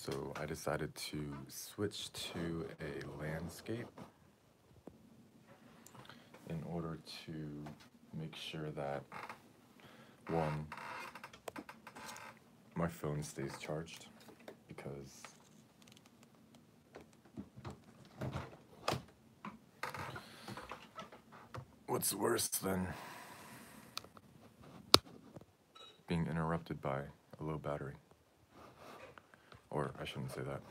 So I decided to switch to a landscape in order to make sure that, one, my phone stays charged, because what's worse than being interrupted by a low battery? Or I shouldn't say that.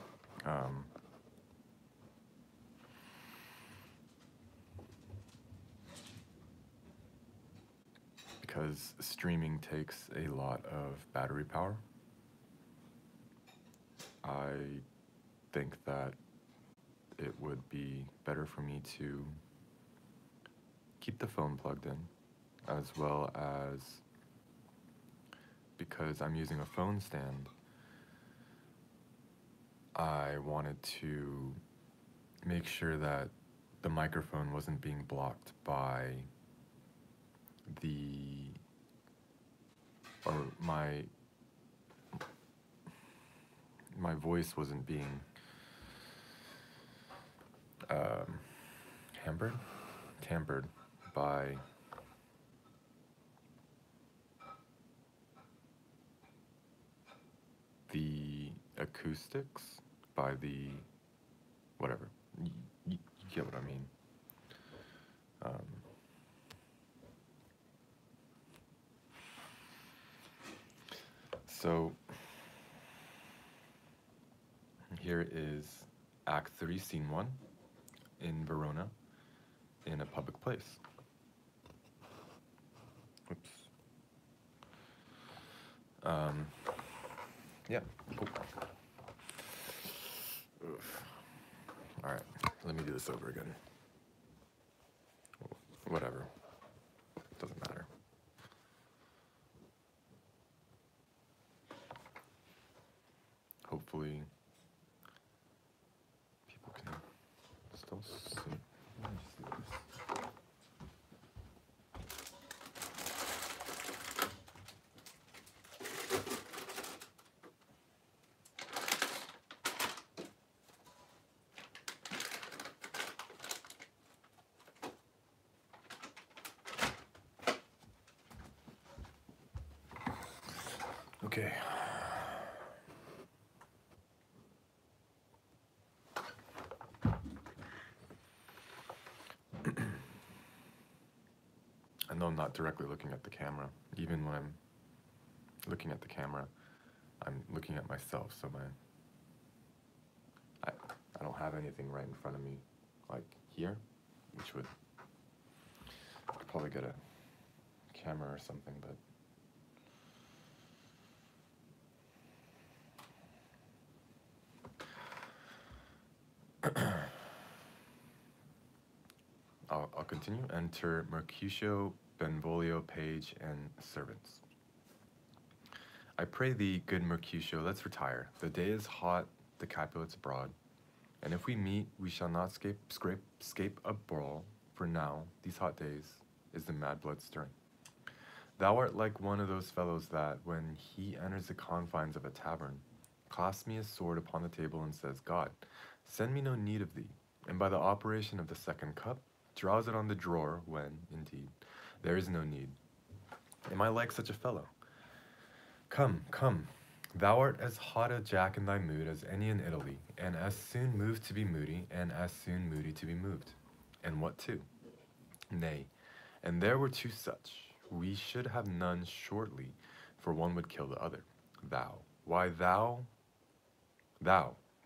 Because streaming takes a lot of battery power, I think that it would be better for me to keep the phone plugged in, as well as, because I'm using a phone stand, I wanted to make sure that the microphone wasn't being blocked by my voice wasn't being tampered by the acoustics, by the whatever. You get what I mean. So here is Act 3, Scene 1 in Verona, in a public place. Oops. Yeah. Oh. Oof. All right, let me do this over again. Whatever. Doesn't matter. Hopefully, people can still see. Let me just do this. Okay. I know I'm not directly looking at the camera. Even when I'm looking at the camera, I'm looking at myself, so I don't have anything right in front of me, like here, which would, I could probably get a camera or something, but I'll continue. Enter Mercutio, Benvolio, page, and servants. I pray thee, good Mercutio, let's retire. The day is hot, the Capulets abroad, and if we meet, we shall not scape a brawl, for now, these hot days, is the mad blood stirring. Thou art like one of those fellows that, when he enters the confines of a tavern, clasps me his sword upon the table and says, God, send me no need of thee, and by the operation of the second cup, draws it on the drawer when, indeed, there is no need. Am I like such a fellow? Come, come, thou art as hot a jack in thy mood as any in Italy, and as soon moved to be moody, and as soon moody to be moved. And what too? Nay, and there were two such, we should have none shortly, for one would kill the other.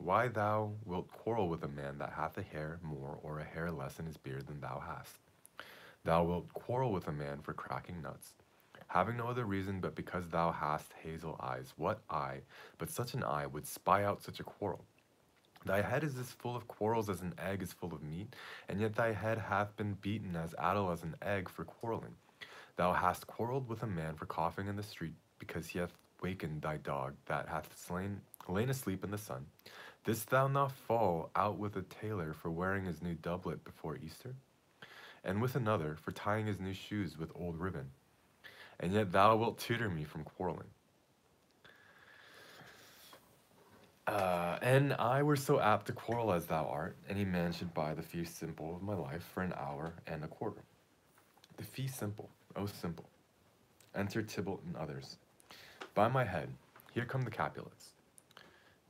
Why thou wilt quarrel with a man that hath a hair more or a hair less in his beard than thou hast? Thou wilt quarrel with a man for cracking nuts, having no other reason but because thou hast hazel eyes. What eye, but such an eye, would spy out such a quarrel? Thy head is as full of quarrels as an egg is full of meat, and yet thy head hath been beaten as addle as an egg for quarreling. Thou hast quarrelled with a man for coughing in the street, because he hath wakened thy dog that hath lain asleep in the sun. Didst thou not fall out with a tailor for wearing his new doublet before Easter? And with another for tying his new shoes with old ribbon? And yet thou wilt tutor me from quarreling. And I were so apt to quarrel as thou art, any man should buy the fee simple of my life for an hour and a quarter. The fee simple, oh simple. Enter Tybalt and others. By my head, here come the Capulets.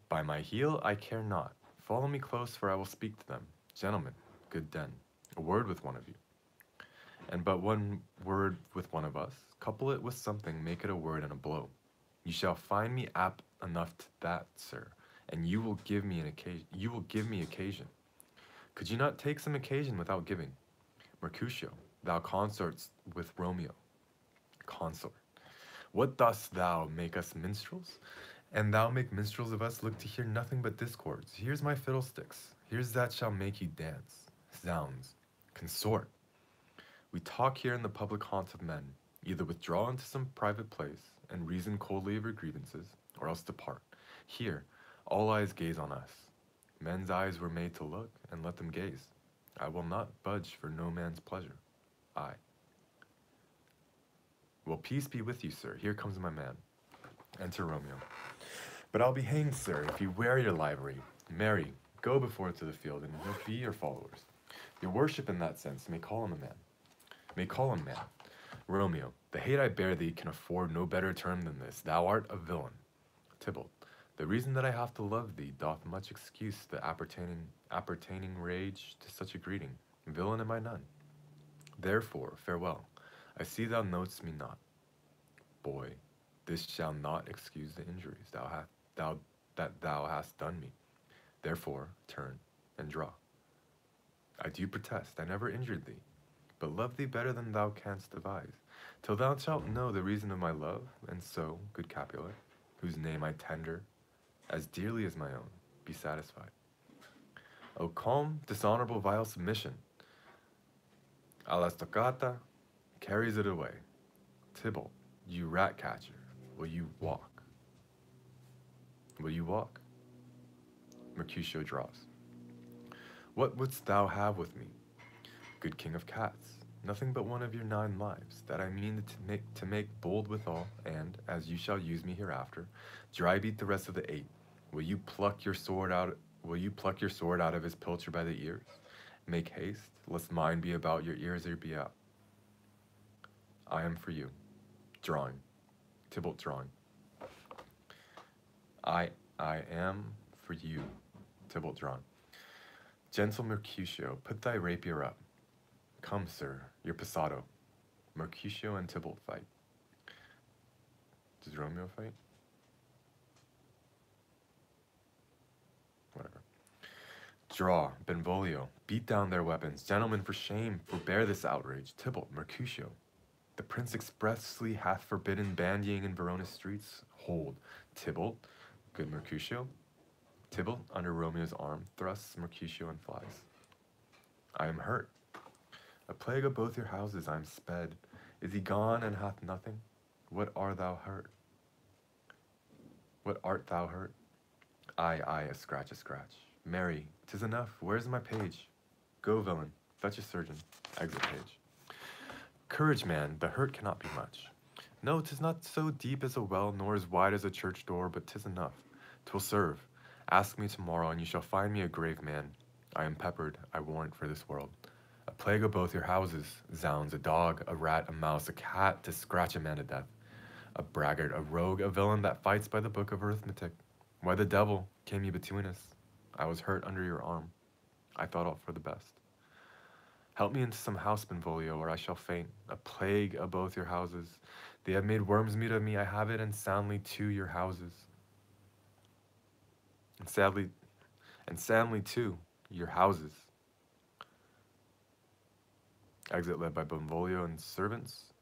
By my heel, I care not. Follow me close, for I will speak to them. Gentlemen, good den, a word with one of you. And but one word with one of us, couple it with something, make it a word and a blow. You shall find me apt enough to that, sir, and you will give me occasion. Could you not take some occasion without giving? Mercutio, thou consorts with Romeo. Consort. What dost thou make us minstrels? And thou make minstrels of us look to hear nothing but discords. Here's my fiddlesticks. Here's that shall make you dance. Zounds. Consort. We talk here in the public haunts of men. Either withdraw into some private place and reason coldly of your grievances, or else depart. Here, all eyes gaze on us. Men's eyes were made to look, and let them gaze. I will not budge for no man's pleasure. I. Well, peace be with you, sir. Here comes my man. Enter Romeo. But I'll be hanged, sir, if you wear your livery. Marry, go before to the field, and he'll be your followers. Your worship in that sense may call him a man. May call him man. Romeo, the hate I bear thee can afford no better term than this. Thou art a villain. Tybalt, the reason that I have to love thee doth much excuse the appertaining rage to such a greeting. Villain am I none. Therefore, farewell. I see thou know'st me not. Boy, this shall not excuse the injuries that thou hast done me. Therefore, turn and draw. I do protest, I never injured thee, but love thee better than thou canst devise, till thou shalt know the reason of my love, and so, good Capulet, whose name I tender as dearly as my own, be satisfied. O calm, dishonorable, vile submission! A la stoccata carries it away. Tybalt, you rat catcher, will you walk? Will you walk? Mercutio draws. What wouldst thou have with me? Good king of cats, nothing but one of your 9 lives, that I mean to make bold withal, and, as you shall use me hereafter, dry beat the rest of the 8. Will you pluck your sword out of his pilcher by the ears? Make haste, lest mine be about your ears or be out. I am for you. Drawing. Tybalt drawing. I am for you. Tybalt drawing. Gentle Mercutio, put thy rapier up. Come, sir, your passado. Mercutio and Tybalt fight. Does Romeo fight? Whatever. Draw, Benvolio, beat down their weapons. Gentlemen, for shame, forbear this outrage. Tybalt, Mercutio. The prince expressly hath forbidden bandying in Verona's streets. Hold, Tybalt, good Mercutio. Tybalt, under Romeo's arm, thrusts Mercutio and flies. I am hurt. A plague of both your houses, I am sped. Is he gone and hath nothing? What art thou hurt? What art thou hurt? I, a scratch, a scratch. Marry, 'tis enough. Where's my page? Go, villain, fetch a surgeon. Exit page. Courage, man, the hurt cannot be much. No, 'tis not so deep as a well, nor as wide as a church door, but 'tis enough. 'Twill serve. Ask me tomorrow, and you shall find me a grave man. I am peppered, I warrant, for this world. A plague of both your houses, zounds, a dog, a rat, a mouse, a cat, to scratch a man to death. A braggart, a rogue, a villain that fights by the book of arithmetic. Why the devil came you between us? I was hurt under your arm. I thought all for the best. Help me into some house, Benvolio, or I shall faint. A plague of both your houses. They have made worms meat of me. I have it, and soundly to your houses. And sadly too, your houses. Exit led by Benvolio and servants.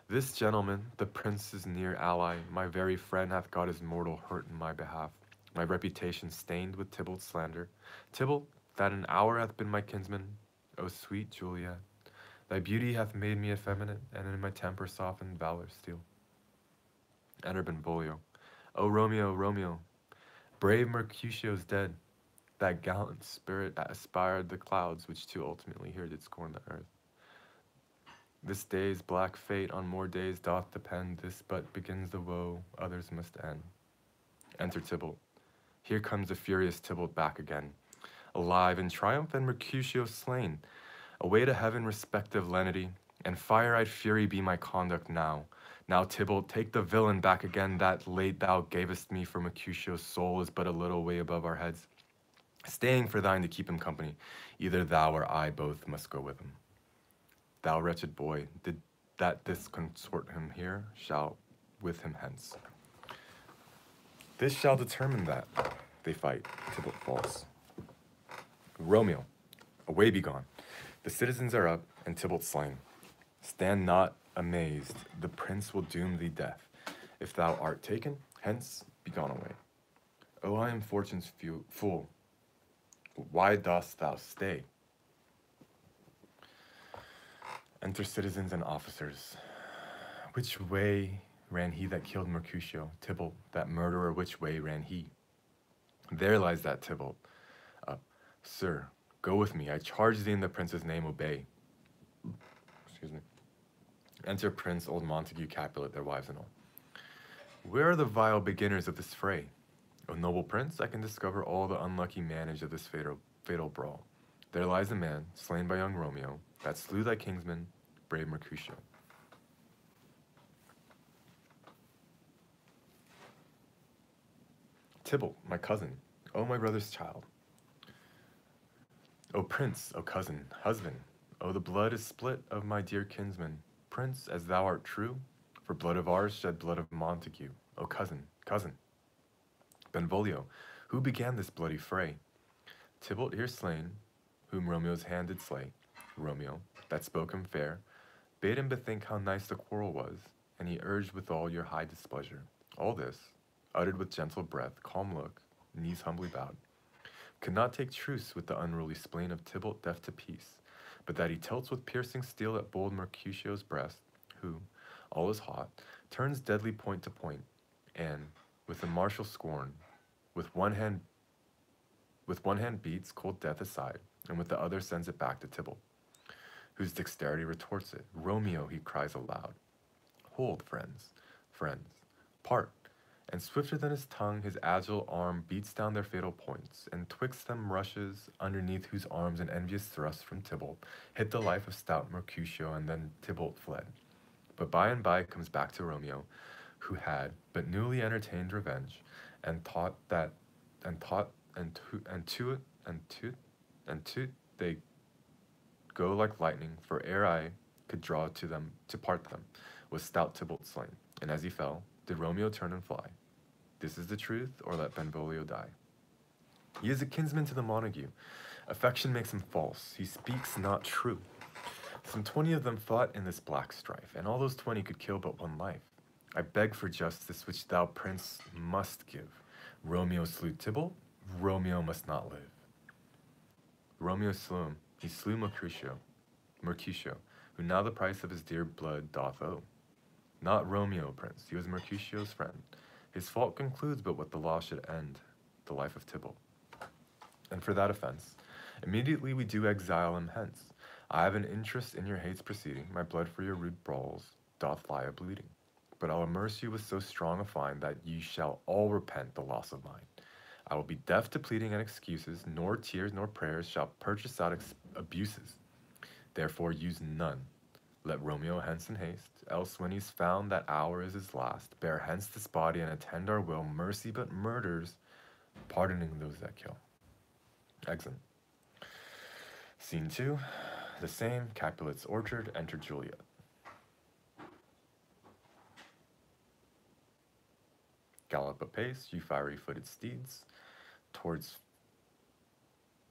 This gentleman, the prince's near ally, my very friend, hath got his mortal hurt in my behalf. My reputation stained with Tybalt's slander. Tybalt, that an hour hath been my kinsman, O sweet Juliet, thy beauty hath made me effeminate, and in my temper softened valor steel. Enter Benvolio. O Romeo, Romeo, brave Mercutio's dead. That gallant spirit aspired the clouds, which too ultimately here did scorn the earth. This day's black fate on more days doth depend. This but begins the woe, others must end. Enter Tybalt. Here comes the furious Tybalt back again, alive in triumph and Mercutio slain. Away to heaven respective lenity, and fire-eyed fury be my conduct now. Now, Tybalt, take the villain back again that late thou gavest me, for Mercutio's soul is but a little way above our heads, staying for thine to keep him company. Either thou or I both must go with him. Thou wretched boy, did that disconsort him here, shall with him hence. This shall determine that. They fight. Tybalt falls. Romeo, away be gone. The citizens are up, and Tybalt slain. Stand not amazed, the prince will doom thee death. If thou art taken, hence be gone away. Oh, I am fortune's fool. Why dost thou stay? Enter citizens and officers. Which way ran he that killed Mercutio? Tybalt, that murderer, which way ran he? There lies that Tybalt. Sir, go with me. I charge thee in the prince's name, obey. Excuse me. Enter Prince, old Montague, Capulet, their wives and all. Where are the vile beginners of this fray? O noble prince, I can discover all the unlucky manage of this fatal brawl. There lies a man, slain by young Romeo, that slew thy kinsman, brave Mercutio. Tybalt, my cousin, O my brother's child. O prince, O cousin, husband, O the blood is split of my dear kinsman. Prince, as thou art true, for blood of ours shed blood of Montague. O cousin, cousin. Benvolio, who began this bloody fray? Tybalt here slain, whom Romeo's hand did slay. Romeo, that spoke him fair, bade him bethink how nice the quarrel was, and he urged with all your high displeasure. All this, uttered with gentle breath, calm look, knees humbly bowed, could not take truce with the unruly spleen of Tybalt deaf to peace, but that he tilts with piercing steel at bold Mercutio's breast, who, all is hot, turns deadly point to point, and, with a martial scorn, with one hand beats cold death aside, and with the other sends it back to Tybalt, whose dexterity retorts it. Romeo, he cries aloud. Hold, friends, part. And swifter than his tongue, his agile arm beats down their fatal points, and twixt them rushes, underneath whose arms an envious thrust from Tybalt hit the life of stout Mercutio, and then Tybalt fled. But by and by comes back to Romeo, who had but newly entertained revenge, and to they go like lightning, for ere I could draw to part them, was stout Tybalt slain, and as he fell, did Romeo turn and fly. This is the truth, or let Benvolio die. He is a kinsman to the Montague. Affection makes him false. He speaks not true. Some 20 of them fought in this black strife, and all those 20 could kill but one life. I beg for justice, which thou, prince, must give. Romeo slew Tybalt. Romeo must not live. Romeo slew him. He slew Mercutio, who now the price of his dear blood doth owe. Not Romeo, prince. He was Mercutio's friend. His fault concludes but what the law should end, the life of Tybalt. And for that offense, immediately we do exile him hence. I have an interest in your hates proceeding, my blood for your rude brawls doth lie a bleeding. But I'll amerce you with so strong a fine that ye shall all repent the loss of mine. I will be deaf to pleading and excuses, nor tears nor prayers shall purchase out abuses. Therefore use none. Let Romeo hence in haste, else when he's found that hour is his last, bear hence this body and attend our will, mercy but murders, pardoning those that kill. Exit. Scene 2, the same, Capulet's orchard, enter Juliet. Gallop apace, you fiery-footed steeds, towards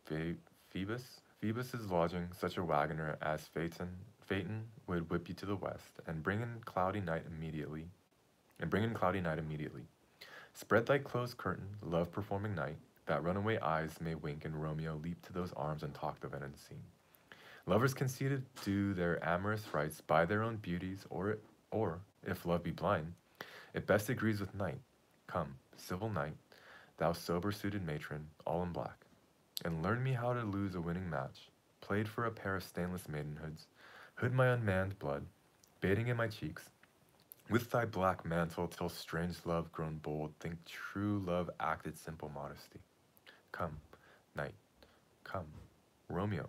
Phoebus. Phoebus is lodging, such a wagoner as Phaeton would whip you to the west, and bring in cloudy night immediately. Spread thy closed curtain, love-performing night, that runaway eyes may wink and Romeo leap to those arms and talk of it unseen. Lovers conceited do their amorous rites by their own beauties, or if love be blind, it best agrees with night. Come, civil night, thou sober-suited matron, all in black, and learn me how to lose a winning match, played for a pair of stainless maidenhoods, hood my unmanned blood, bathing in my cheeks, With thy black mantle, till strange love grown bold, think true love acted simple modesty. Come, night, come, Romeo,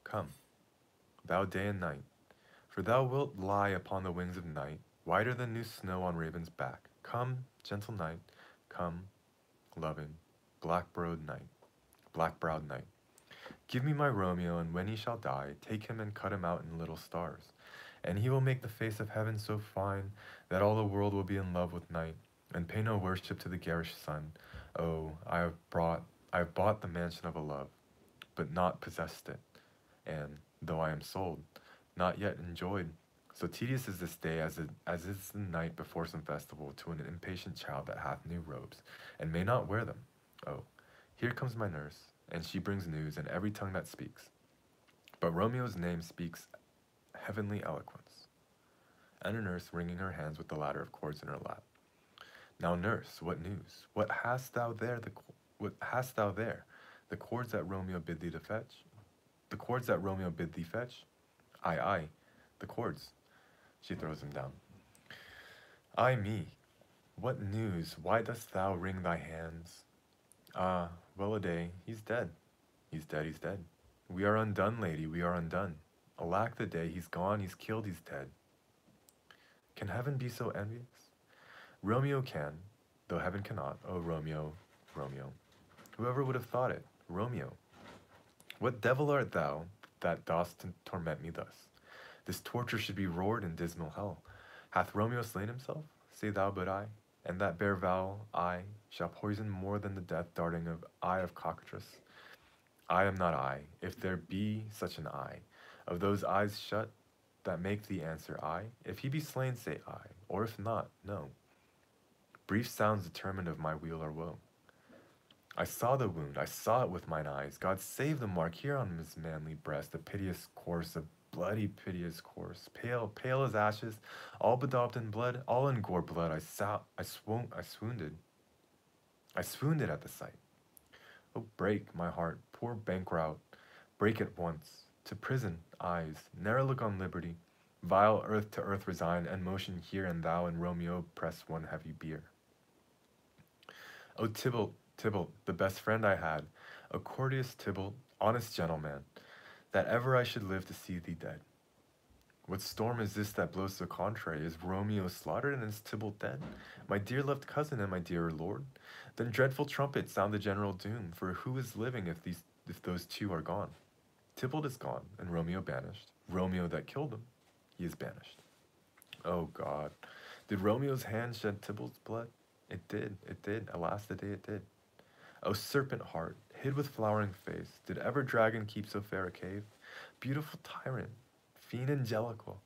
come, thou day and night, for thou wilt lie upon the wings of night, whiter than new snow on raven's back. Come, gentle night, come, loving, black-browed night. Give me my Romeo, and when he shall die, take him and cut him out in little stars. And he will make the face of heaven so fine that all the world will be in love with night, and pay no worship to the garish sun. Oh, I have bought the mansion of a love, but not possessed it, and, though I am sold, not yet enjoyed. So tedious is this day as is the night before some festival to an impatient child that hath new robes, and may not wear them. Oh, here comes my nurse, and she brings news in every tongue that speaks. But Romeo's name speaks heavenly eloquence. And a nurse wringing her hands with the ladder of cords in her lap. Now, nurse, what news? What hast thou there? What hast thou there? The cords that Romeo bid thee to fetch? The cords that Romeo bid thee fetch? Aye, aye, the cords. She throws them down. Ay me, what news? Why dost thou wring thy hands? Ah, well a day, he's dead. He's dead, he's dead. We are undone, lady, we are undone. Alack the day, he's gone, he's killed, he's dead. Can heaven be so envious? Romeo can, though heaven cannot. Oh, Romeo, Romeo. Whoever would have thought it? Romeo. What devil art thou that dost torment me thus? This torture should be roared in dismal hell. Hath Romeo slain himself? Say thou but I, and that bare vowel, I, shall poison more than the death darting of eye of cockatrice. I am not I, if there be such an I. Of those eyes shut, that make thee answer I. If he be slain, say I, or if not, no. Brief sounds determined of my weal or woe. I saw the wound, I saw it with mine eyes. God save the mark here on his manly breast, a piteous course, a bloody piteous course, pale, pale as ashes, all bedaubed in blood, all in gore blood. I swoonded. I swoonded at the sight. Oh, break, my heart, poor bankrout, break at once. To prison, eyes, ne'er look on liberty. Vile earth to earth resign, and motion here, and thou and Romeo press one heavy bier. O Tybalt, Tybalt, the best friend I had, a courteous Tybalt, honest gentleman, that ever I should live to see thee dead. What storm is this that blows so contrary? Is Romeo slaughtered and is Tybalt dead? My dear loved cousin and my dearer lord? Then dreadful trumpets sound the general doom, for who is living if those two are gone? Tybalt is gone, and Romeo banished. Romeo that killed him, he is banished. Oh God, did Romeo's hand shed Tybalt's blood? It did, alas the day it did. O serpent heart, hid with flowering face, did ever dragon keep so fair a cave? Beautiful tyrant, fiend angelical,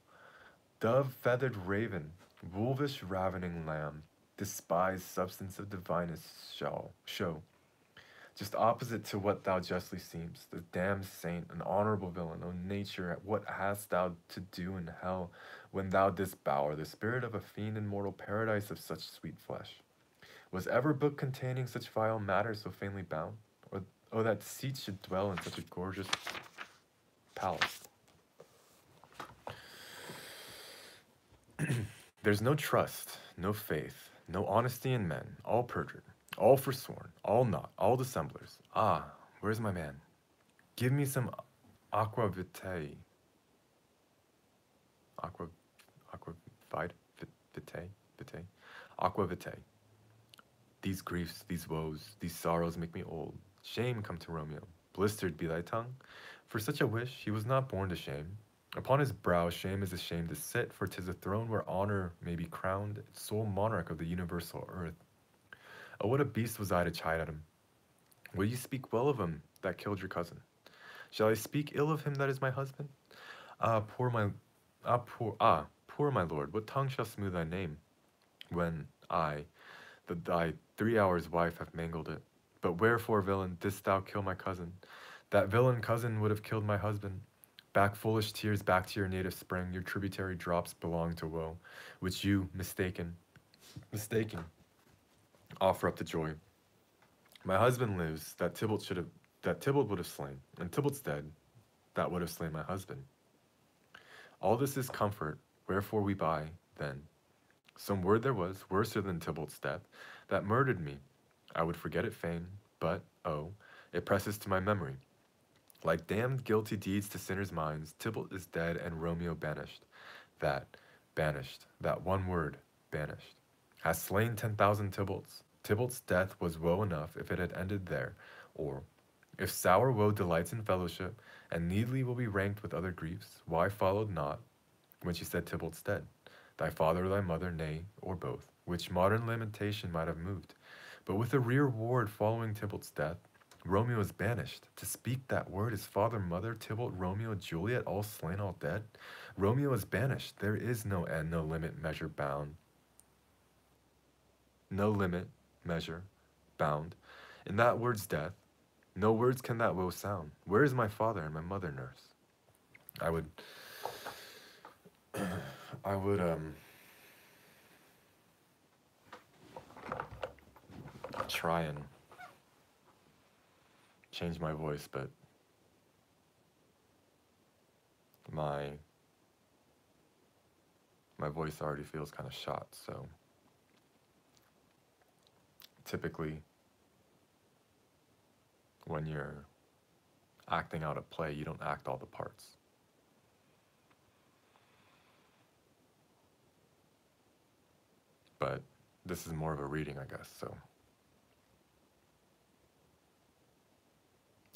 dove-feathered raven, wolvish ravening lamb, despised substance of divinest show. Just opposite to what thou justly seemst, the damned saint, an honorable villain. O nature, what hast thou to do in hell, when thou didst bower the spirit of a fiend in mortal paradise of such sweet flesh? Was ever book containing such vile matter so faintly bound? Or, oh, that deceit should dwell in such a gorgeous palace. There's no trust, no faith, no honesty in men, all perjured, all forsworn, all not, all dissemblers. Ah, where's my man? Give me some aqua vitae. Aqua vitae? Aqua vitae. These griefs, these woes, these sorrows make me old. Shame come to Romeo. Blistered be thy tongue. For such a wish he was not born to shame. Upon his brow shame is ashamed to sit, for 'tis a throne where honor may be crowned, sole monarch of the universal earth. Oh, what a beast was I to chide at him! Will you speak well of him that killed your cousin? Shall I speak ill of him that is my husband? Poor my lord, what tongue shall smooth thy name, when I, thy 3 hours wife, have mangled it? But wherefore, villain, didst thou kill my cousin? That villain cousin would have killed my husband. Back, foolish tears, back to your native spring. Your tributary drops belong to woe, which you, mistaking, offer up to joy. My husband lives, that Tybalt would have slain, and Tybalt's dead, that would have slain my husband. All this is comfort, wherefore we buy, then, Some word there was, worser than Tybalt's death, that murdered me. I would forget it fain, but, oh, it presses to my memory. Like damned guilty deeds to sinners' minds, Tybalt is dead and Romeo banished. That, banished, that one word, banished, has slain 10,000 Tybalts. Tybalt's death was woe enough if it had ended there, or, if sour woe delights in fellowship, and needly will be ranked with other griefs, why followed not, when she said Tybalt's dead, thy father or thy mother, nay, or both, which modern lamentation might have moved. But with a rear ward following Tybalt's death, Romeo is banished. To speak that word, his father, mother, Tybalt, Romeo, Juliet, all slain, all dead. Romeo is banished. There is no end, no limit, measure, bound. No limit, measure, bound. In that word's death, no words can that woe sound. Where is my father and my mother, nurse? I would I would try and change my voice, but my voice already feels kind of shot, so typically when you're acting out a play, you don't act all the parts. But this is more of a reading, I guess, so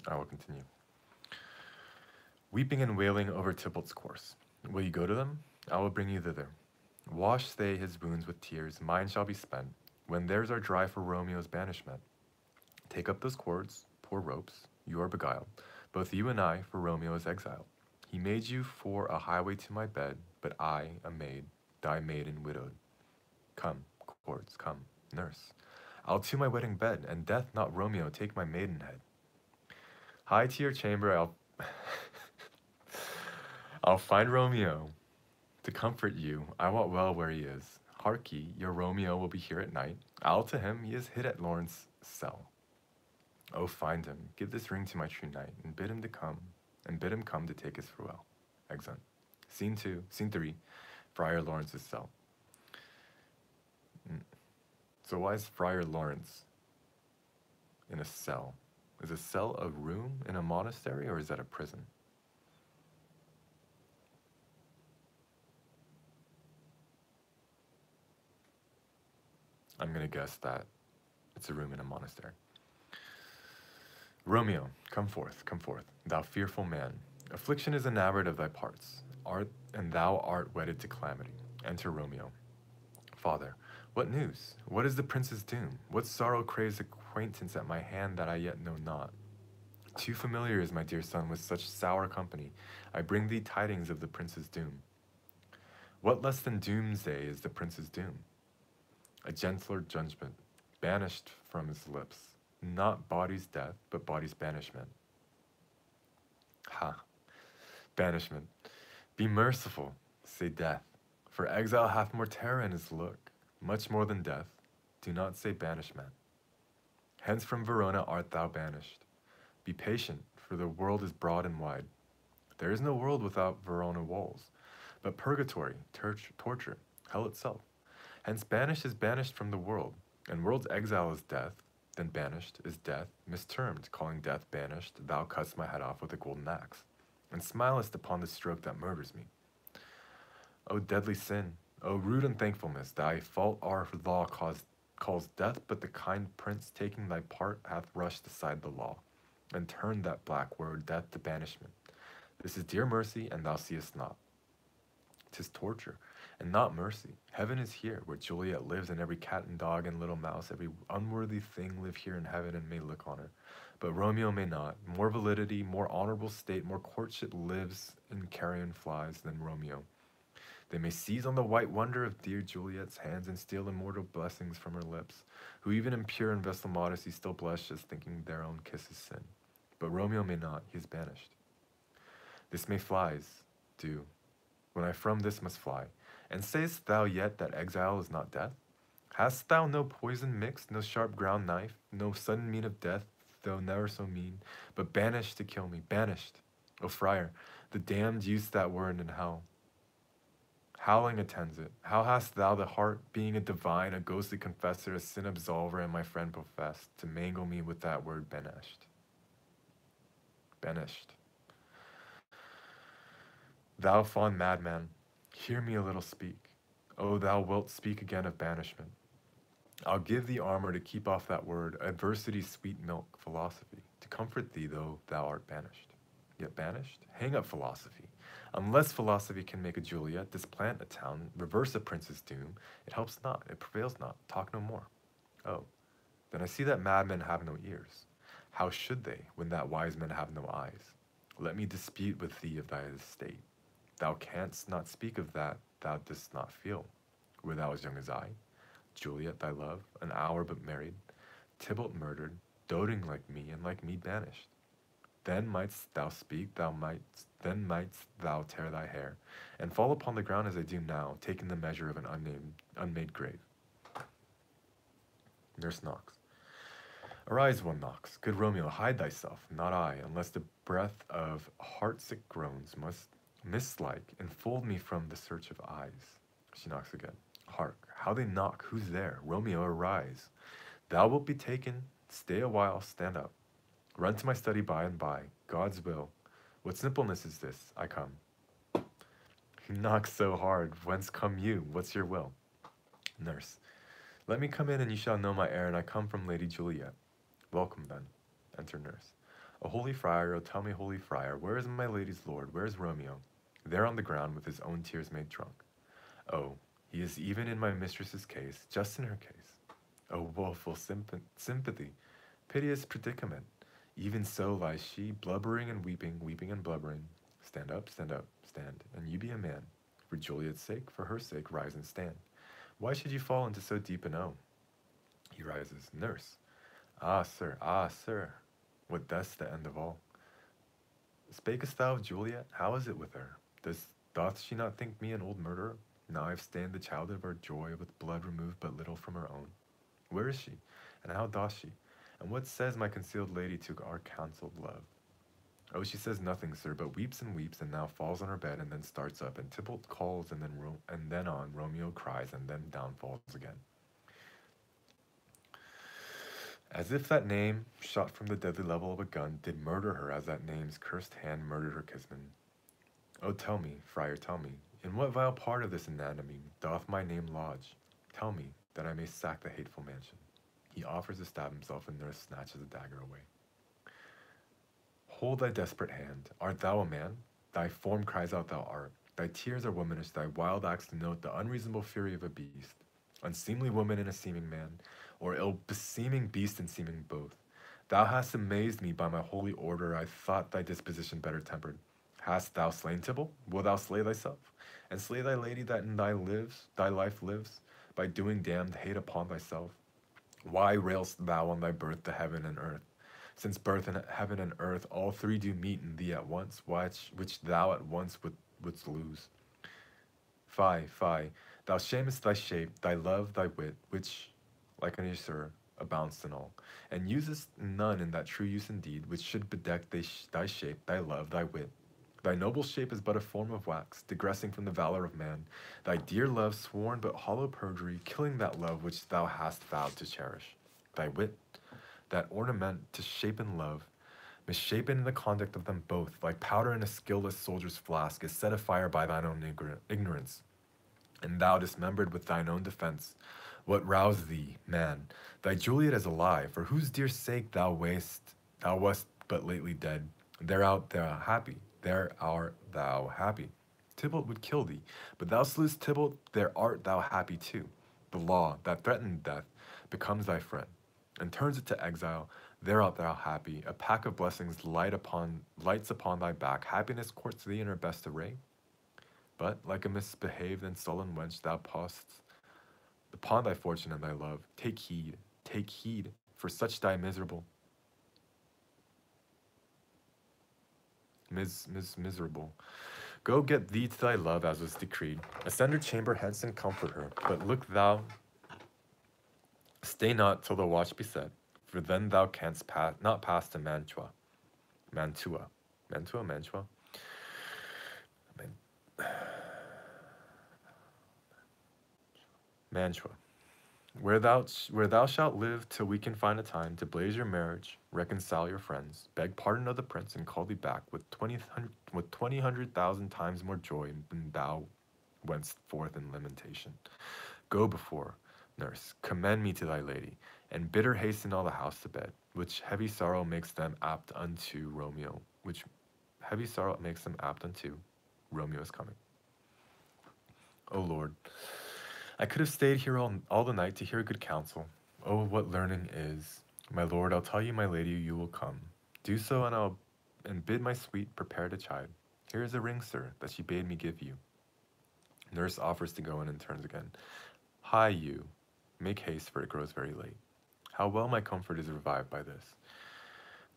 I will continue. Weeping and wailing over Tybalt's corse. Will you go to them? I will bring you thither. Wash they his wounds with tears, mine shall be spent, when theirs are dry for Romeo's banishment. Take up those cords, poor ropes, you are beguiled, both you and I, for Romeo is exiled. He made you for a highway to my bed, but I, a maid, thy maiden widowed. Come, cords, come, nurse. I'll to my wedding bed, and death, not Romeo, take my maidenhead. Hie to your chamber, I'll find Romeo to comfort you. I wot well where he is. Hark ye, your Romeo will be here at night. I'll to him, he is hid at Lawrence's cell. Oh, find him, give this ring to my true knight, and bid him come to take his farewell. Exeunt. Scene 3, Friar Lawrence's cell. So why is Friar Lawrence in a cell? Is a cell a room in a monastery, or is that a prison? I'm gonna guess that it's a room in a monastery. Romeo, come forth, thou fearful man. Affliction is enamoured of thy parts, and thou art wedded to calamity. Enter Romeo. Father, what news? What is the prince's doom? What sorrow craves acquaintance at my hand that I yet know not? Too familiar is my dear son with such sour company. I bring thee tidings of the prince's doom. What less than doomsday is the prince's doom? A gentler judgment, banished from his lips, not body's death, but body's banishment. Ha! Banishment. Be merciful, say death, for exile hath more terror in his look, much more than death. Do not say banishment. Hence from Verona art thou banished. Be patient, for the world is broad and wide. There is no world without Verona walls, but purgatory, torture, hell itself. Hence banished is banished from the world, and world's exile is death, then banished is death, mistermed, calling death banished, thou cuttest my head off with a golden axe, and smilest upon the stroke that murders me. O deadly sin, O rude unthankfulness, thy fault our law calls death, but the kind prince taking thy part hath rushed aside the law, and turned that black word death to banishment. This is dear mercy, and thou seest not. 'Tis torture, and not mercy. Heaven is here, where Juliet lives, and every cat and dog and little mouse, every unworthy thing live here in heaven and may look on her. But Romeo may not. More validity, more honorable state, more courtship lives in carrion flies than Romeo. They may seize on the white wonder of dear Juliet's hands and steal immortal blessings from her lips, who even in pure and vestal modesty still blush as thinking their own kiss is sin. But Romeo may not, he is banished. This may flies do, when I from this must fly. And sayest thou yet that exile is not death? Hast thou no poison mixed, no sharp ground knife, no sudden mean of death, though never so mean, but banished to kill me, banished? O friar, the damned use that word in hell. Howling attends it. How hast thou the heart, being a divine, a ghostly confessor, a sin absolver, and my friend professed, to mangle me with that word banished? Banished. Thou fond madman, hear me a little speak. Oh, thou wilt speak again of banishment. I'll give thee armor to keep off that word, adversity's sweet milk, philosophy, to comfort thee though thou art banished. Yet banished? Hang up philosophy. Unless philosophy can make a Juliet, displant a town, reverse a prince's doom, it helps not, it prevails not, talk no more. Oh, then I see that madmen have no ears. How should they, when that wise men have no eyes? Let me dispute with thee of thy estate. Thou canst not speak of that thou dost not feel. Were thou as young as I, Juliet thy love, an hour but married, Tybalt murdered, doting like me, and like me banished. Then mightst thou speak, then mightst thou tear thy hair, and fall upon the ground as I do now, taking the measure of an unmade grave. Nurse knocks. Arise, one knocks. Good Romeo, hide thyself, not I, unless the breath of heartsick groans must mislike enfold me from the search of eyes. She knocks again. Hark, how they knock, who's there? Romeo, arise. Thou wilt be taken, stay a while, stand up. Run to my study by and by, God's will. What simpleness is this? I come. He knocks so hard, whence come you? What's your will? Nurse. Let me come in and you shall know my errand. I come from Lady Juliet. Welcome then. Enter nurse. A holy friar, oh tell me, holy friar, where is my lady's lord? Where is Romeo? There on the ground with his own tears made drunk. Oh, he is even in my mistress's case, just in her case. Oh, woeful sympathy, piteous predicament. Even so lies she, blubbering and weeping, weeping and blubbering. Stand up, stand, and you be a man. For Juliet's sake, for her sake, rise and stand. Why should you fall into so deep an O? He rises. Nurse. Ah, sir, what thus the end of all? Spakest thou of Juliet? How is it with her? Doth she not think me an old murderer? Now I've stand the child of her joy, with blood removed but little from her own. Where is she? And how doth she? And what says my concealed lady to our counselled love? Oh, she says nothing, sir, but weeps, and now falls on her bed, and then starts up, and Tybalt calls, and then on Romeo cries, and then down falls again. As if that name, shot from the deadly level of a gun, did murder her as that name's cursed hand murdered her kinsman. Oh, tell me, friar, tell me, in what vile part of this anatomy doth my name lodge? Tell me, that I may sack the hateful mansion. He offers to stab himself, and nurse snatches the dagger away. Hold thy desperate hand. Art thou a man? Thy form cries out thou art. Thy tears are womanish, thy wild acts denote the unreasonable fury of a beast. Unseemly woman in a seeming man, or ill-beseeming beast and seeming both. Thou hast amazed me by my holy order. I thought thy disposition better tempered. Hast thou slain Tybalt? Wilt thou slay thyself? And slay thy lady that in thy life lives, by doing damned hate upon thyself? Why railst thou on thy birth to heaven and earth? Since birth and heaven and earth, all three do meet in thee at once, which thou at once wouldst lose. Fie, thou shamest thy shape, thy love, thy wit, which, like an usurer, abounds in all, and usest none in that true use indeed, which should bedeck thy shape, thy love, thy wit. Thy noble shape is but a form of wax, digressing from the valor of man. Thy dear love sworn but hollow perjury, killing that love which thou hast vowed to cherish. Thy wit, that ornament to shapen love, misshapen in the conduct of them both, like powder in a skilless soldier's flask, is set afire by thine own ignorance. And thou dismembered with thine own defense. What roused thee, man? Thy Juliet is alive, for whose dear sake thou wast but lately dead. There art thou happy. Tybalt would kill thee, but thou slewest Tybalt, there art thou happy too. The law, that threatened death, becomes thy friend, and turns it to exile. There art thou happy. A pack of blessings lights upon thy back. Happiness courts thee in her best array. But, like a misbehaved and sullen wench, thou pausest upon thy fortune and thy love. Take heed, for such die miserable. Miserable. Go get thee to thy love as was decreed. Ascend her chamber hence and comfort her. But look thou, stay not till the watch be set, for then thou canst not pass to Mantua. Mantua. Where thou shalt live till we can find a time to blaze your marriage, reconcile your friends, beg pardon of the prince, and call thee back with 20,000 times more joy than thou wentst forth in lamentation. Go before, nurse, commend me to thy lady, and bid her hasten all the house to bed, which heavy sorrow makes them apt unto Romeo, which heavy sorrow makes them apt unto Romeo is coming. O Lord, I could have stayed here all the night to hear good counsel. Oh, what learning is! My lord, I'll tell you, my lady, you will come. Do so, and bid my sweet prepare to chide. Here is a ring, sir, that she bade me give you. Nurse offers to go in and turns again. Hi, you. Make haste, for it grows very late. How well my comfort is revived by this.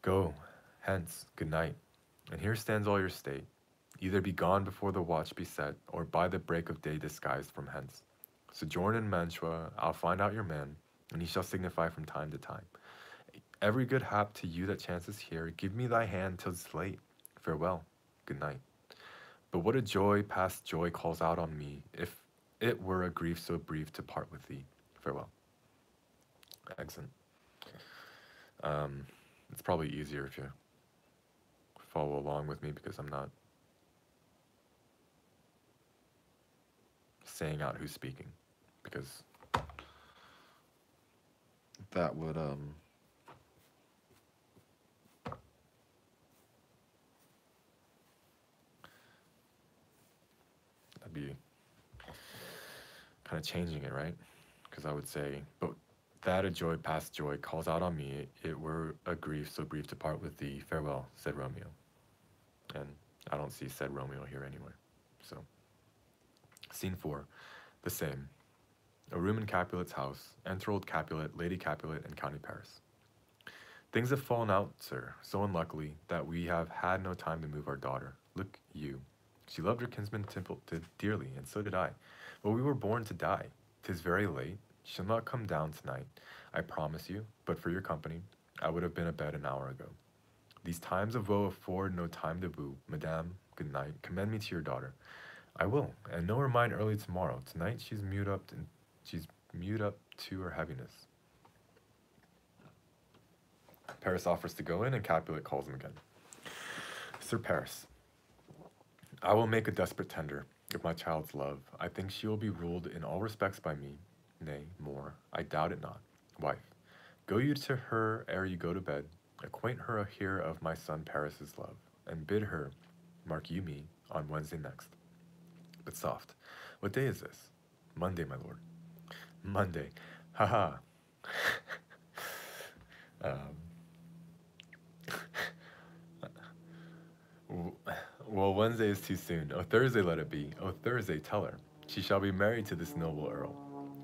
Go, hence, good night. And here stands all your state. Either be gone before the watch be set, or by the break of day disguised from hence. Sojourn in Mantua, I'll find out your man, and he shall signify from time to time. Every good hap to you that chances here, give me thy hand till 'tis late. Farewell, good night. But what a joy past joy calls out on me, if it were a grief so brief to part with thee. Farewell. Excellent. It's probably easier if you follow along with me because I'm not saying out who's speaking, because that would that'd be kind of changing it, right? Because I would say, but that a joy past joy calls out on me, it were a grief so brief to part with thee. Farewell, said Romeo. And I don't see said Romeo here anywhere. So, scene 4, the same. A room in Capulet's house. Enter old Capulet, Lady Capulet, and County Paris. Things have fallen out, sir, so unluckily that we have had no time to move our daughter. Look you. She loved her kinsman Templeton dearly, and so did I. But we were born to die. 'Tis very late. She'll not come down tonight, I promise you, but for your company, I would have been abed an hour ago. These times of woe afford no time to boo. Madame, good night. Commend me to your daughter. I will, and know her mind early tomorrow. Tonight she's mute up to her heaviness. Paris offers to go in, and Capulet calls him again. Sir Paris, I will make a desperate tender of my child's love. I think she will be ruled in all respects by me. Nay, more, I doubt it not. Wife, go you to her ere you go to bed. Acquaint her here of my son Paris's love, and bid her, mark you me, on Wednesday next. But soft, what day is this? Monday, my lord. Monday, haha. Well, Wednesday is too soon. Oh, Thursday let it be. Oh, Thursday, tell her. She shall be married to this noble earl.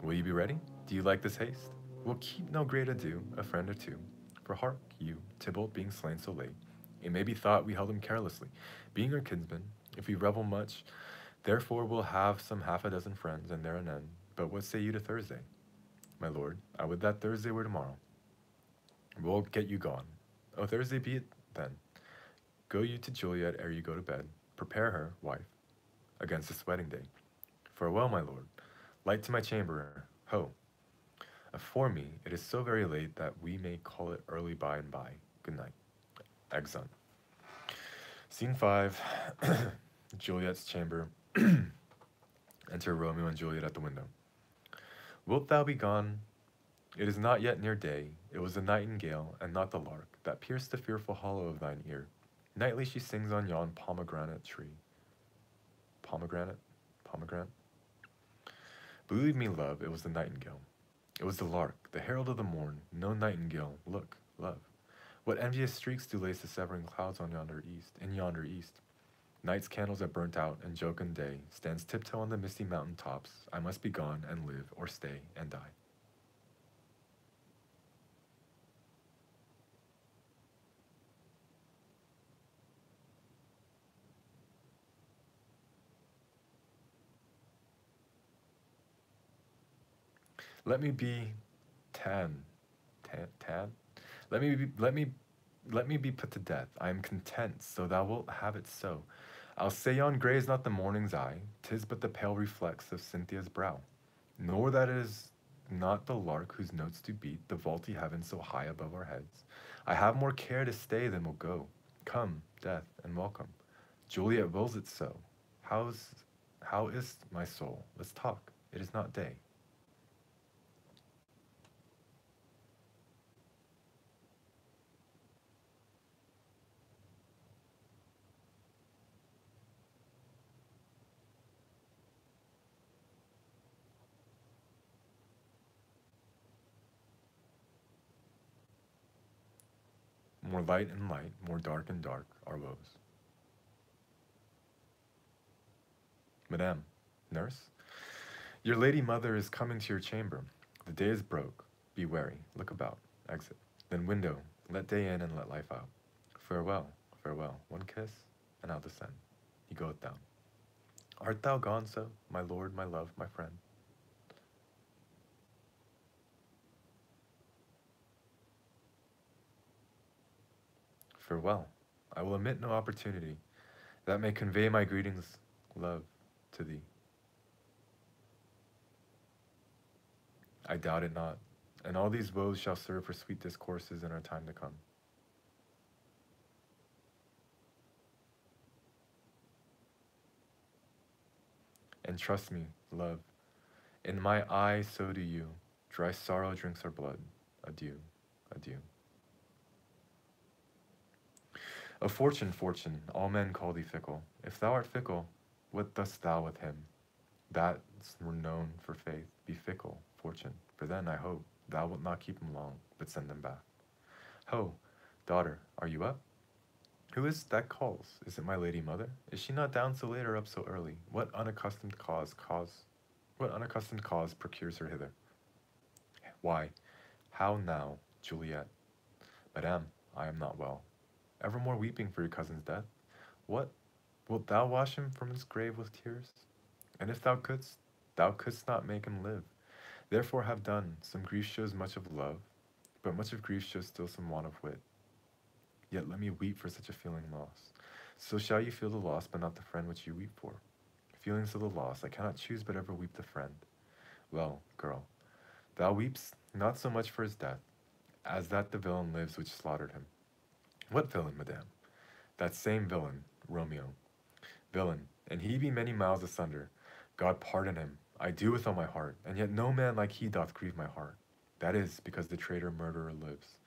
Will you be ready? Do you like this haste? We'll keep no great ado, a friend or two. For hark you, Tybalt being slain so late, it may be thought we held him carelessly, being our kinsman. If we revel much, therefore we'll have some half a dozen friends, and there an end. But what say you to Thursday? My lord, I would that Thursday were tomorrow. We'll get you gone. Oh, Thursday be it then. Go you to Juliet ere you go to bed. Prepare her, wife, against this wedding day. Farewell, my lord. Light to my chamber. Ho. For me, it is so very late that we may call it early by and by. Good night. Exeunt. Scene 5. Juliet's chamber. Enter Romeo and Juliet at the window. Wilt thou be gone? It is not yet near day. It was the nightingale, and not the lark, that pierced the fearful hollow of thine ear. Nightly she sings on yon pomegranate tree. Pomegranate? Pomegranate? Believe me, love, it was the nightingale. It was the lark, the herald of the morn. No nightingale, look, love. What envious streaks do lace the severing clouds on yonder east? Night's candles are burnt out, and jocund day stands tiptoe on the misty mountain tops. I must be gone and live, or stay and die. Let me be Tad. Let me be put to death. I am content, so thou wilt have it so. I'll say yon grey is not the morning's eye, 'tis but the pale reflex of Cynthia's brow. nor that it is not the lark whose notes do beat the vaulty heaven so high above our heads. I have more care to stay than will go. Come, death, and welcome. Juliet wills it so. How's how is my soul? Let's talk. It is not day. More light and light, more dark and dark, our woes. Madame, nurse, your lady mother is coming to your chamber. The day is broke. Be wary. Look about. Exit. Then window. Let day in and let life out. Farewell, farewell. One kiss, and I'll descend. He goeth down. Art thou gone so, my lord, my love, my friend? Farewell. I will omit no opportunity that may convey my greetings, love, to thee. I doubt it not, and all these woes shall serve for sweet discourses in our time to come. And trust me, love, in my eye so do you. Dry sorrow drinks our blood. Adieu, adieu. A fortune, fortune, all men call thee fickle. If thou art fickle, what dost thou with him? That's known for faith. Be fickle, fortune, for then I hope thou wilt not keep him long, but send him back. Ho, daughter, are you up? Who is that calls? Is it my lady mother? Is she not down so late or up so early? What unaccustomed cause procures her hither? Why, how now, Juliet? Madame, I am not well. Evermore weeping for your cousin's death. What? Wilt thou wash him from his grave with tears? And if thou couldst not make him live. Therefore have done. Some grief shows much of love, but much of grief shows still some want of wit. Yet let me weep for such a feeling loss. So shall you feel the loss, but not the friend which you weep for. Feelings of the loss, I cannot choose but ever weep the friend. Well, girl, thou weepst not so much for his death, as that the villain lives which slaughtered him. What villain, madame? That same villain, Romeo. Villain, and he be many miles asunder. God pardon him, I do with all my heart, and yet no man like he doth grieve my heart. That is, because the traitor murderer lives.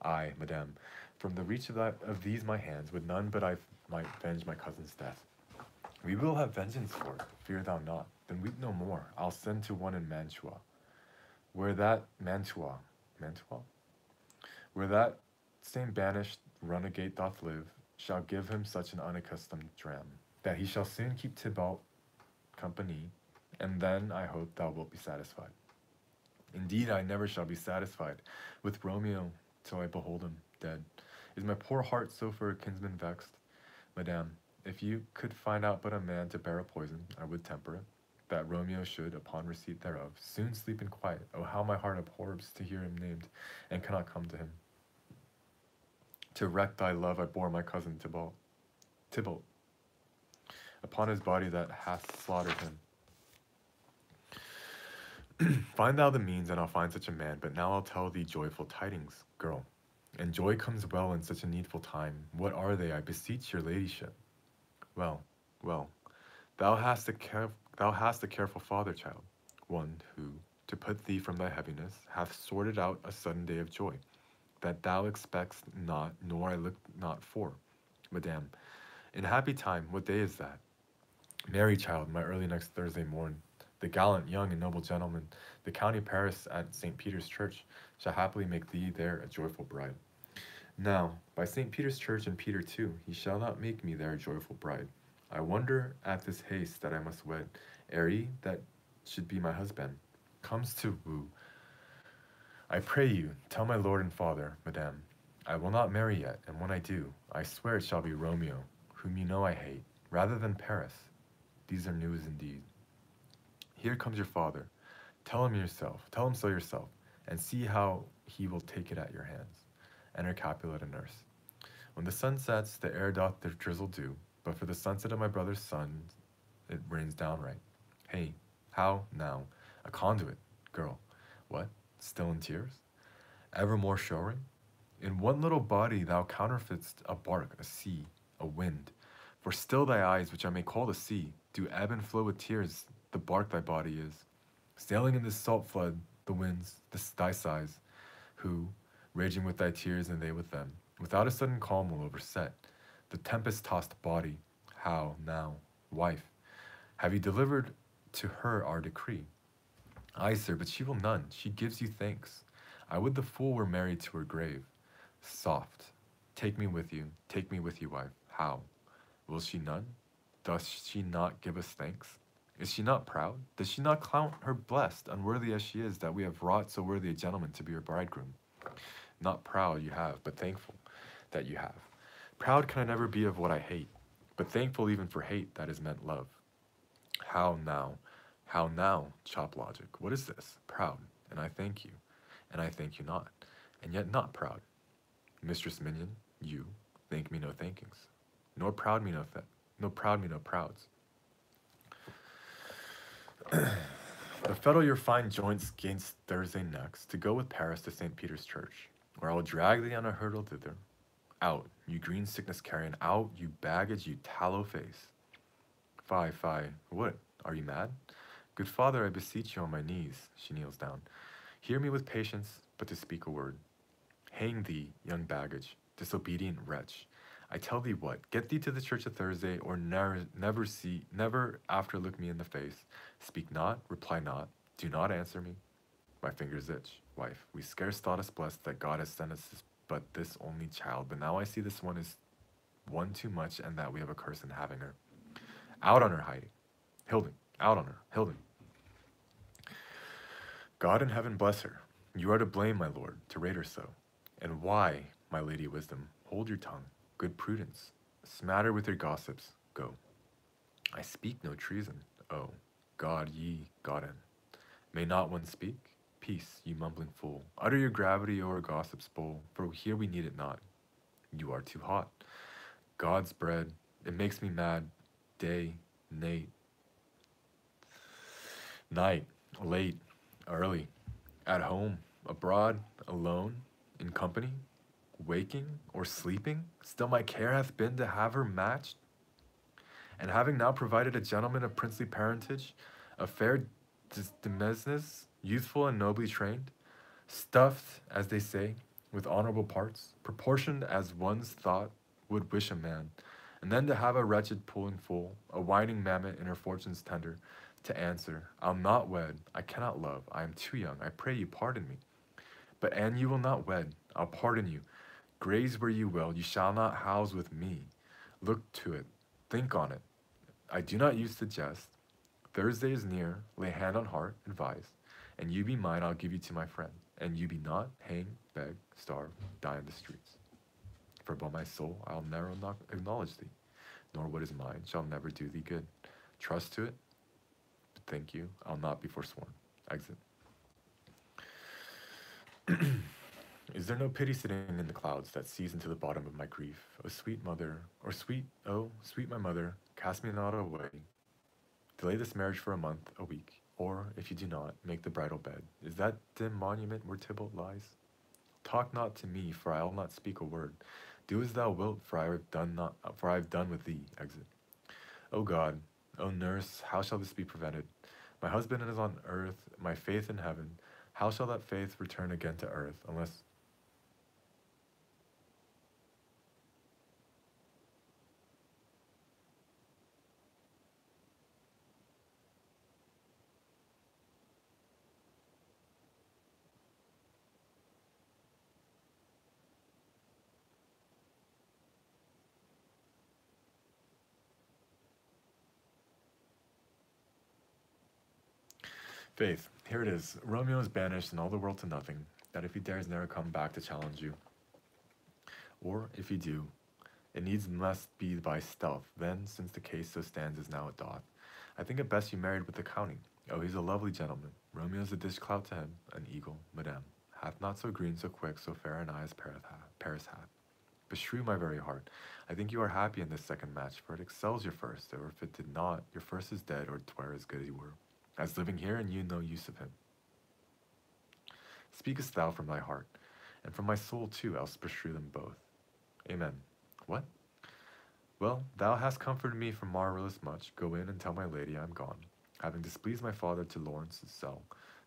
I, madame, from the reach of these my hands, would none but I might venge my cousin's death. We will have vengeance for it, fear thou not. Then weep no more. I'll send to one in Mantua, where that where that same banished runagate doth live, shall give him such an unaccustomed dram, that he shall soon keep Tybalt company, and then I hope thou wilt be satisfied. Indeed, I never shall be satisfied with Romeo till I behold him dead. Is my poor heart so for a kinsman vexed? Madame, if you could find out but a man to bear a poison, I would temper it, that Romeo should, upon receipt thereof, soon sleep in quiet. Oh, how my heart abhors to hear him named, and cannot come to him. To wreck thy love I bore my cousin Tybalt, upon his body that hath slaughtered him. Find thou the means, and I'll find such a man. But now I'll tell thee joyful tidings, girl. And joy comes well in such a needful time. What are they, I beseech your ladyship? Well, well, thou hast a careful father, child, one who, to put thee from thy heaviness, hath sorted out a sudden day of joy, that thou expectst not, nor I look not for. Madame, in happy time, what day is that? Marry, child, my early next Thursday morn. The gallant, young, and noble gentleman, the county Paris at St. Peter's Church, shall happily make thee there a joyful bride. Now, by St. Peter's Church and Peter too, he shall not make me there a joyful bride. I wonder at this haste that I must wed, ere he that should be my husband comes to woo. I pray you, tell my lord and father, madame, I will not marry yet, and when I do, I swear it shall be Romeo, whom you know I hate, rather than Paris. These are news indeed. Here comes your father. Tell him so yourself, and see how he will take it at your hands. Enter Capulet and nurse. When the sun sets, the air doth the drizzle dew, but for the sunset of my brother's son, it rains downright. Hey, how now? A conduit, girl. What? Still in tears? Evermore showering? In one little body thou counterfeitst a bark, a sea, a wind. For still thy eyes, which I may call the sea, do ebb and flow with tears, the bark thy body is. Sailing in this salt flood, the winds, thy sighs, who, raging with thy tears and they with them, without a sudden calm will overset the tempest-tossed body. How now, wife, have you delivered to her our decree? Aye, sir, but she will none. She gives you thanks. I would the fool were married to her grave. Soft. Take me with you, wife. How? Will she none? Does she not give us thanks? Is she not proud? Does she not count her blessed, unworthy as she is, that we have wrought so worthy a gentleman to be her bridegroom? Not proud you have, but thankful that you have. Proud can I never be of what I hate, but thankful even for hate that is meant love. How now? How now, chop logic? What is this? Proud, and I thank you, and I thank you not, and yet not proud. Mistress Minion, you thank me no thankings, nor proud me no proud me no prouds. Fettle your fine joints gainst Thursday next, to go with Paris to St. Peter's Church, where I will drag thee on a hurdle thither. Out, you green sickness carrion, out, you baggage, you tallow face. Fie, what, are you mad? Good father, I beseech you on my knees, she kneels down. Hear me with patience, but to speak a word. Hang thee, young baggage, disobedient wretch. I tell thee what, get thee to the church of Thursday, or never after look me in the face. Speak not, reply not, do not answer me. My fingers itch. Wife, we scarce thought us blessed that God has sent us but this only child, but now I see this one is one too much, and that we have a curse in having her. Out on her, Heidi. Hilding, out on her, Hilding. God in heaven bless her. You are to blame, my lord, to rate her so. And why, my lady wisdom, hold your tongue, good prudence, smatter with your gossips, go. I speak no treason, oh, God ye, God in. May not one speak? Peace, you mumbling fool, utter your gravity o'er gossip's bowl, for here we need it not. You are too hot. God's bread, it makes me mad, day, night, late, early, at home, abroad, alone, in company, waking or sleeping, still my care hath been to have her matched. And having now provided a gentleman of princely parentage, a fair demesnes, youthful and nobly trained, stuffed, as they say, with honorable parts, proportioned as one's thought would wish a man, and then to have a wretched pulling fool, a whining mammet in her fortune's tender, to answer, I'll not wed, I cannot love, I am too young, I pray you pardon me. But an you will not wed, I'll pardon you. Graze where you will, you shall not house with me. Look to it, think on it. I do not use to jest. Thursday is near, lay hand on heart, advise. And you be mine, I'll give you to my friend. And you be not, hang, beg, starve, die in the streets. For by my soul, I'll never not acknowledge thee, nor what is mine shall never do thee good. Trust to it, but thank you, I'll not be forsworn. Exit. Is there no pity sitting in the clouds that sees into the bottom of my grief? O sweet mother, or sweet, oh, sweet my mother, cast me not away. Delay this marriage for a month, a week, or, if you do not, make the bridal bed. Is that dim monument where Tybalt lies? Talk not to me, for I'll not speak a word. Do as thou wilt, for I have done with thee. Exit. O God, O nurse, how shall this be prevented? My husband is on earth, my faith in heaven. How shall that faith return again to earth, unless... Faith, here it is. Romeo is banished and all the world to nothing, that if he dares never come back to challenge you, or if he do, it needs must be by stealth. Then, since the case so stands as now it doth, I think it best you married with the county. Oh, he's a lovely gentleman. Romeo's a dish clout to him, an eagle, madame, hath not so green, so quick, so fair an eye as Paris hath. Beshrew my very heart, I think you are happy in this second match, for it excels your first, or if it did not, your first is dead, or 'twere as good as you were. as living here and you no use of him. Speakest thou from thy heart, and from my soul too, else beshrew them both. Amen. What? Well, thou hast comforted me from marvellous much. Go in and tell my lady I am gone, having displeased my father to Lawrence's cell,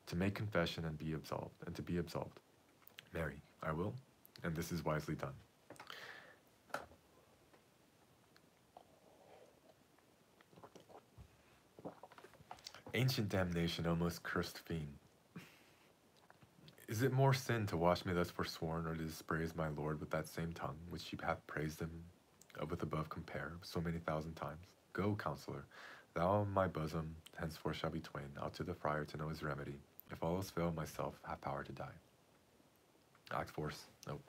to make confession and be absolved, and to be absolved. Marry, I will, and this is wisely done. Ancient damnation, O most cursed fiend! Is it more sin to wash me thus forsworn, or to dispraise my Lord with that same tongue, which she hath praised him with above compare so many thousand times? Go, counselor, thou my bosom henceforth shall be twain, out to the friar to know his remedy. If all else fail, myself have power to die. Act force. Nope.